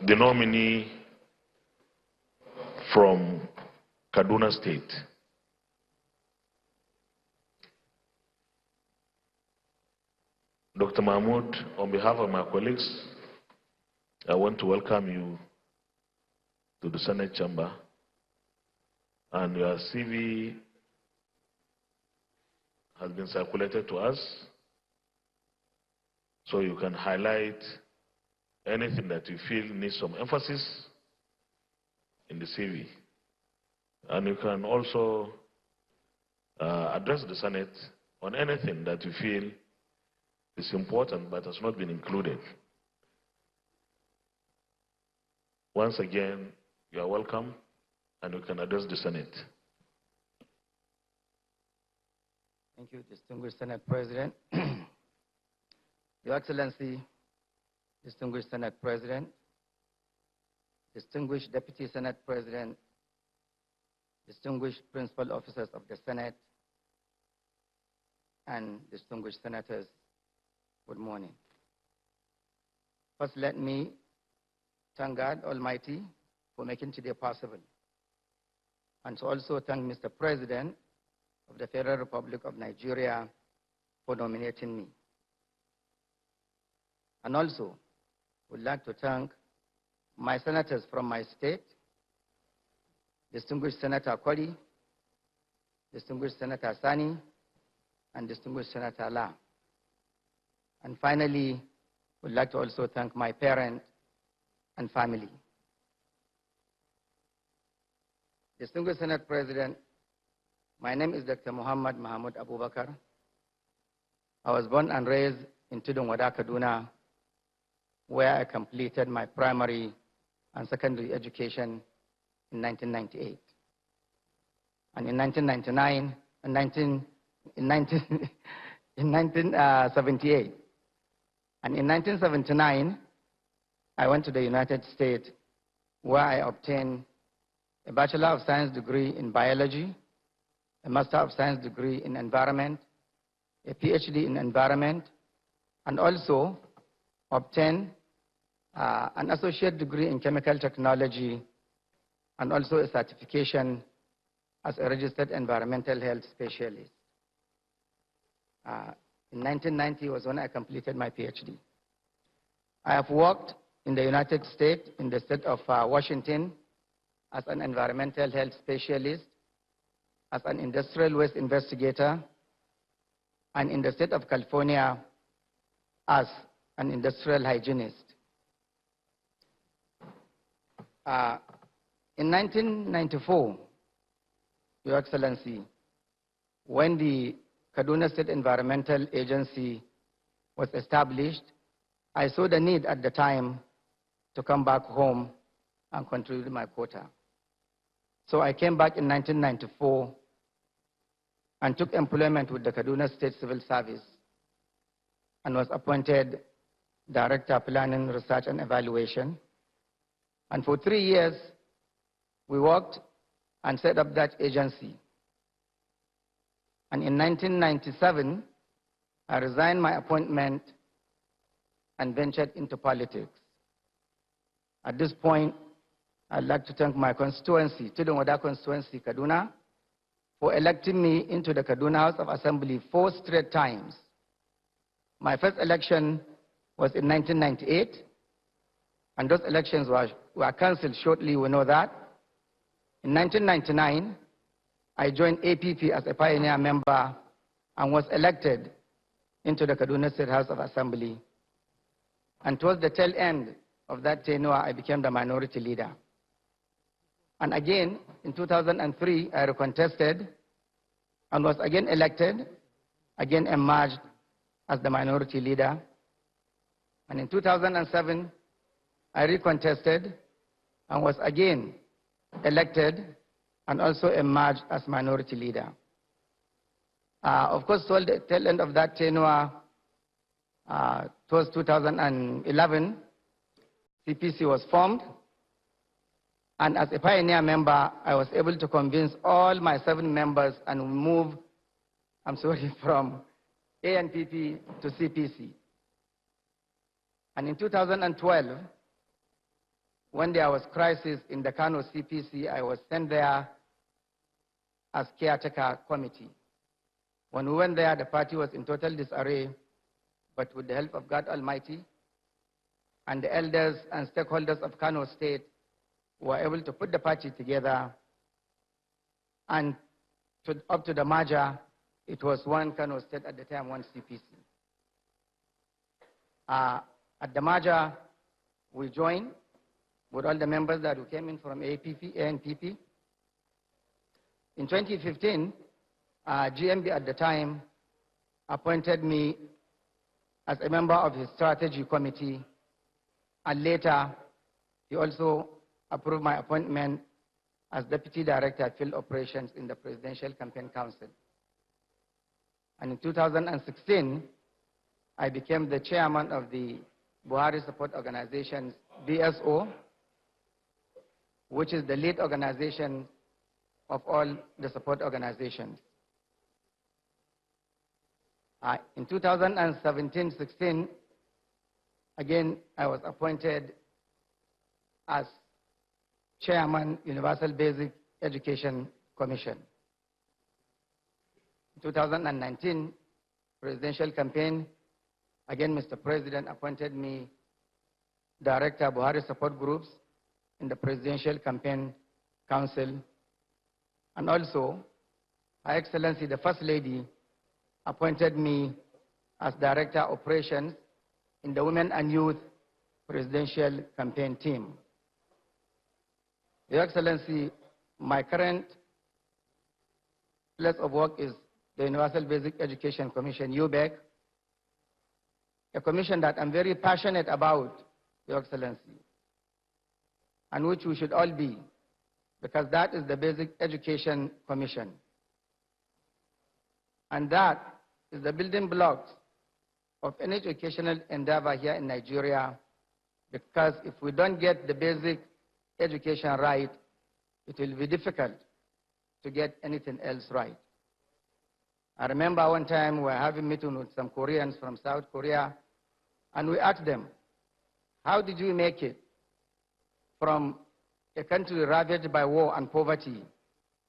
the nominee from Kaduna State. Dr. Mahmoud, on behalf of my colleagues, I want to welcome you to the Senate chamber, and your CV has been circulated to us, so you can highlight anything that you feel needs some emphasis in the CV. And you can also address the Senate on anything that you feel is important but has not been included. Once again, you are welcome, and you can address the Senate. Thank you, distinguished Senate President. Your Excellency, distinguished Senate President, distinguished Deputy Senate President, distinguished principal officers of the Senate, and distinguished senators, good morning. First, let me thank God Almighty for making today possible, and to also thank Mr. President of the Federal Republic of Nigeria for nominating me. And also, would like to thank my senators from my state, distinguished Senator Kwari, distinguished Senator Sani, and distinguished Senator La. And finally, would like to also thank my parents and family. Distinguished Senate President, my name is Dr. Muhammed Abubakar. I was born and raised in Tudunwada, Kaduna, where I completed my primary and secondary education in 1998. And in 1978, and in 1979, I went to the United States, where I obtained a Bachelor of Science degree in biology, a Master of Science degree in environment, a PhD in environment, and also obtained an associate degree in chemical technology, and also a certification as a registered environmental health specialist. In 1990 was when I completed my PhD. I have worked in the United States, in the state of Washington, as an environmental health specialist, as an industrial waste investigator, and in the state of California as an industrial hygienist. In 1994, Your Excellency, when the Kaduna State Environmental Agency was established, I saw the need at the time to come back home and contribute my quota. So I came back in 1994 and took employment with the Kaduna State Civil Service and was appointed Director Planning, Research and Evaluation. And for 3 years, we worked and set up that agency. And in 1997, I resigned my appointment and ventured into politics. At this point, I'd like to thank my constituency, Tudunwada constituency, Kaduna, for electing me into the Kaduna House of Assembly 4 straight times. My first election was in 1998, and those elections were cancelled shortly, we know that. In 1999, I joined APP as a pioneer member and was elected into the Kaduna State House of Assembly. And towards the tail end of that tenure, I became the minority leader. And again, in 2003, I recontested and was again elected, again emerged as the minority leader. And in 2007, I recontested and was again elected and also emerged as minority leader. Of course, toward the tail end of that tenure, towards 2011, CPC was formed. And as a pioneer member, I was able to convince all my 7 members and move, from ANPP to CPC. And in 2012, when there was crisis in the Kano CPC, I was sent there as caretaker committee. When we went there, the party was in total disarray, but with the help of God Almighty and the elders and stakeholders of Kano State were able to put the party together, and up to the merger, it was one Kano State at the time, one CPC. At the merger, we joined with all the members that came in from ANPP. In 2015, GMB at the time appointed me as a member of his strategy committee, and later he also approved my appointment as Deputy Director of Field Operations in the Presidential Campaign Council. And in 2016, I became the chairman of the Buhari Support Organizations, BSO, which is the lead organization of all the support organizations. In 2017-16, again, I was appointed as chairman, Universal Basic Education Commission. In 2019, presidential campaign, again, Mr. President appointed me Director Buhari Support Groups in the Presidential Campaign Council. And also, Her Excellency, the First Lady, appointed me as Director Operations in the Women and Youth Presidential Campaign Team. Your Excellency, my current place of work is the Universal Basic Education Commission, UBEC, a commission that I'm very passionate about, Your Excellency, and which we should all be, because that is the Basic Education Commission. And that is the building blocks of any educational endeavor here in Nigeria, because if we don't get the basic education right, it will be difficult to get anything else right. I remember one time we were having a meeting with some Koreans from South Korea, and we asked them, how did you make it from a country ravaged by war and poverty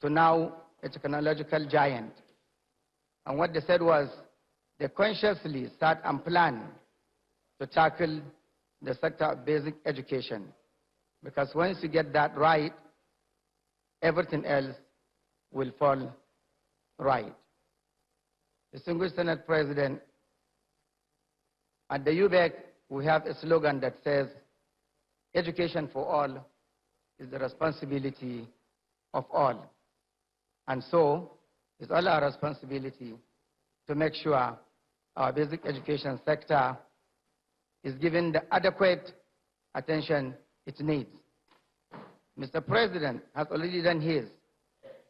to now a technological giant? And what they said was, they consciously start and plan to tackle the sector of basic education. Because once you get that right, everything else will fall right. Distinguished Senate President, at the UBEC, we have a slogan that says, education for all is the responsibility of all. And so, it's all our responsibility to make sure our basic education sector is given the adequate attention it needs. Mr. President has already done his,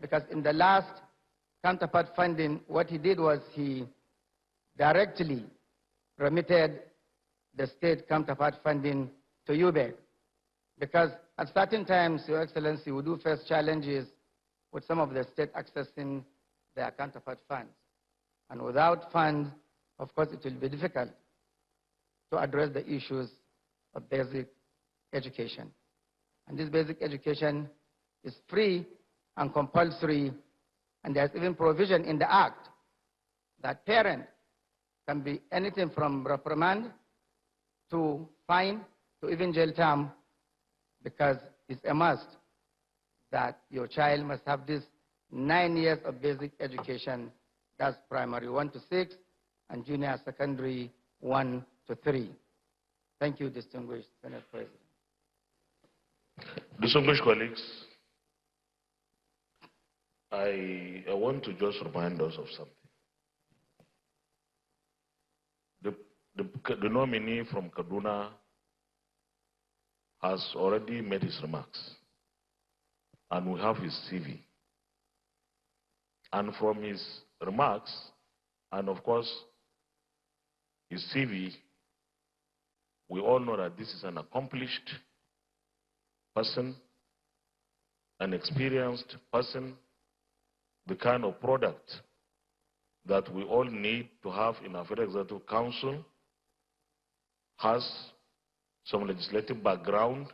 because in the last counterpart funding, what he did was he directly remitted the state counterpart funding to UBEC, because at certain times, Your Excellency, we do face challenges with some of the state accessing their counterpart funds. And without funds, of course, it will be difficult to address the issues of basic education. And this basic education is free and compulsory, and there's even provision in the Act that parent can be anything from reprimand to fine to even jail term, because it's a must that your child must have this 9 years of basic education. That's primary 1 to 6 and junior secondary 1 to 3. Thank you, distinguished Senate President. Distinguished colleagues, I want to just remind us of something. The nominee from Kaduna has already made his remarks, and we have his CV. And from his remarks, and of course, his CV, we all know that this is an accomplished person, an experienced person, the kind of product that we all need to have in our Federal Executive Council, has some legislative background,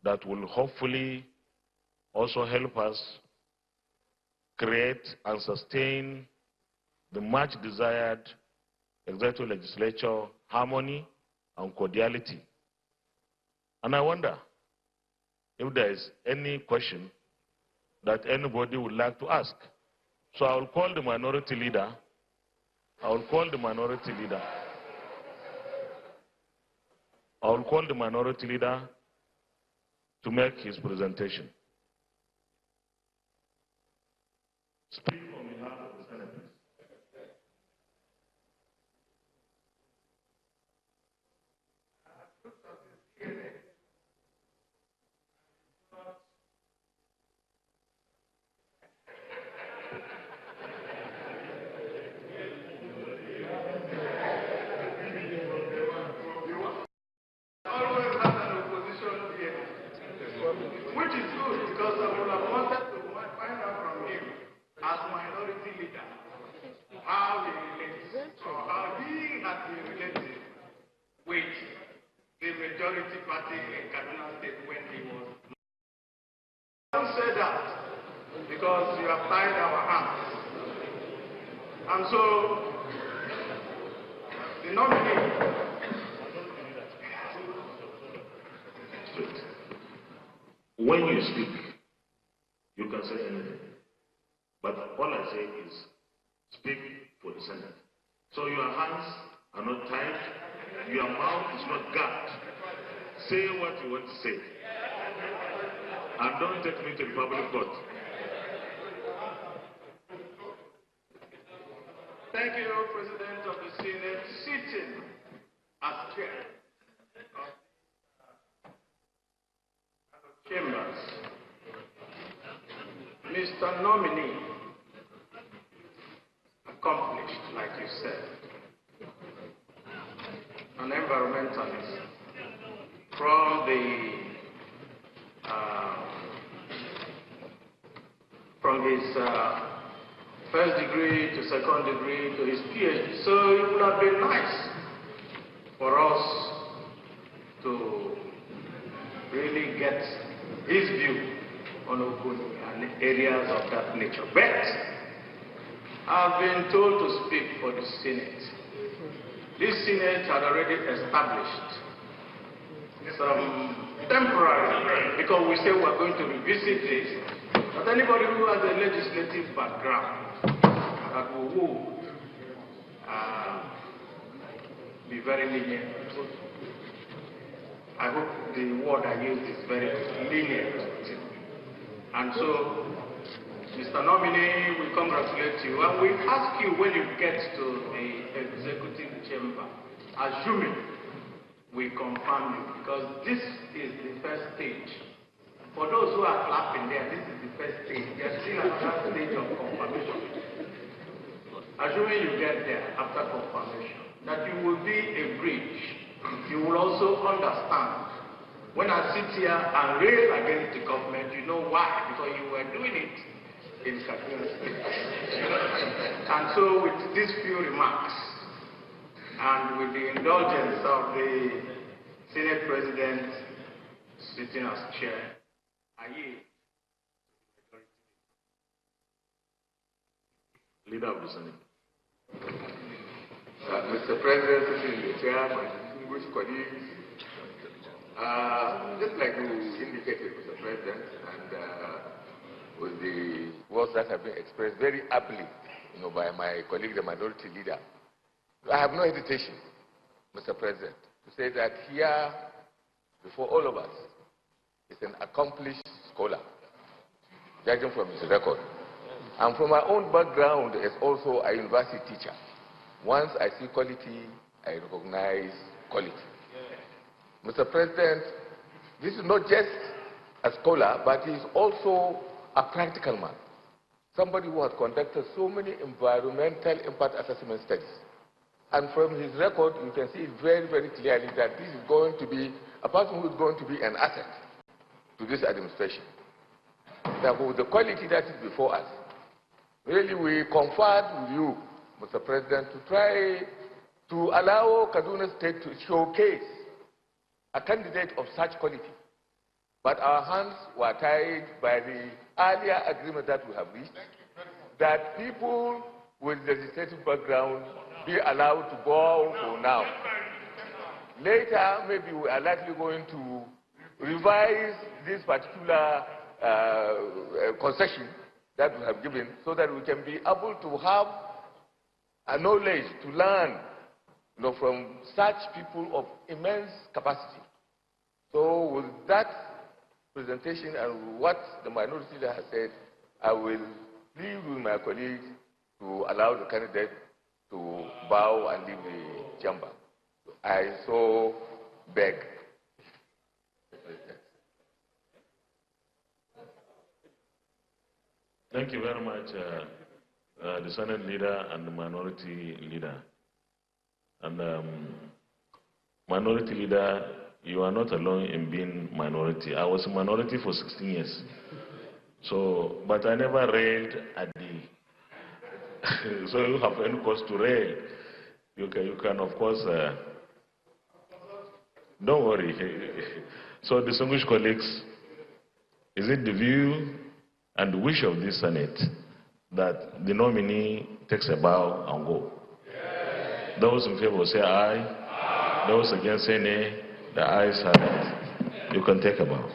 that will hopefully also help us create and sustain the much desired executive legislature harmony and cordiality. And I wonder if there is any question that anybody would like to ask. So I will call the minority leader. I will call the minority leader. I will call the minority leader to make his presentation. Speak on behalf of the Senate. Which is good, because I would have wanted to find out from him, as minority leader, how he relates, or how he has been related with the majority party in Kaduna State when he was. Don't say that, because you have tied our hands. And so, the nominee. When you speak, you can say anything. But all I say is, speak for the Senate. So your hands are not tied, your mouth is not gagged. Say what you want to say. And don't take me to the public court. Thank you, President of the Senate, sitting as chair of Chambers. Mr. Nominee, accomplished, like you said, an environmentalist from his first degree to second degree to his PhD. So it would have been nice for us to really get his view on Okuni and areas of that nature. But I've been told to speak for the Senate. This Senate had already established some temporary, because we say we're going to revisit this, but anybody who has a legislative background that will be very lenient. I hope the word I used is very lenient. And so, Mr. Nominee, we congratulate you, and we ask you when you get to the executive chamber, assuming we confirm you, because this is the first stage. For those who are clapping there, this is the first stage. They are still at that stage of confirmation. Assuming you get there after confirmation, that you will be a bridge. You will also understand. When I sit here and rail against the government, you know why? Because you were doing it in Kaduna State. And so with these few remarks, and with the indulgence of the Senate President sitting as chair, I yield. Leader of the Senate. Mr. President, sitting in the chair, my distinguished colleagues, just like you indicated, Mr. President, and with the words that have been expressed very aptly, by my colleague, the minority leader, I have no hesitation, Mr. President, to say that here, before all of us, is an accomplished scholar, judging from his record. And from my own background as also a university teacher, once I see quality, I recognize quality. Mr. President, this is not just a scholar, but he is also a practical man. Somebody who has conducted so many environmental impact assessment studies. And from his record, you can see very, very clearly that this is going to be a person who is going to be an asset to this administration. Therefore, with the quality that is before us, really we conferred with you, Mr. President, to try to allow Kaduna State to showcase a candidate of such quality But our hands were tied by the earlier agreement that we have reached, that people with legislative background be allowed to go for now. Later, maybe we are likely going to revise this particular concession that we have given so that we can be able to have a knowledge to learn, from such people of immense capacity. So with that presentation and what the minority leader has said, I will leave with my colleagues to allow the candidate to bow and leave the chamber. I so beg. Thank you very much, the Senate leader and the minority leader. And minority leader, you are not alone in being minority. I was a minority for 16 years. So, but I never railed at the... so you have any cause to rail. You can of course... don't worry. So, distinguished colleagues, is it the view and the wish of this Senate that the nominee takes a bow and go? Yes. Those in favor say aye. Aye. Those against say nay. The ayes have it. You can take a bow.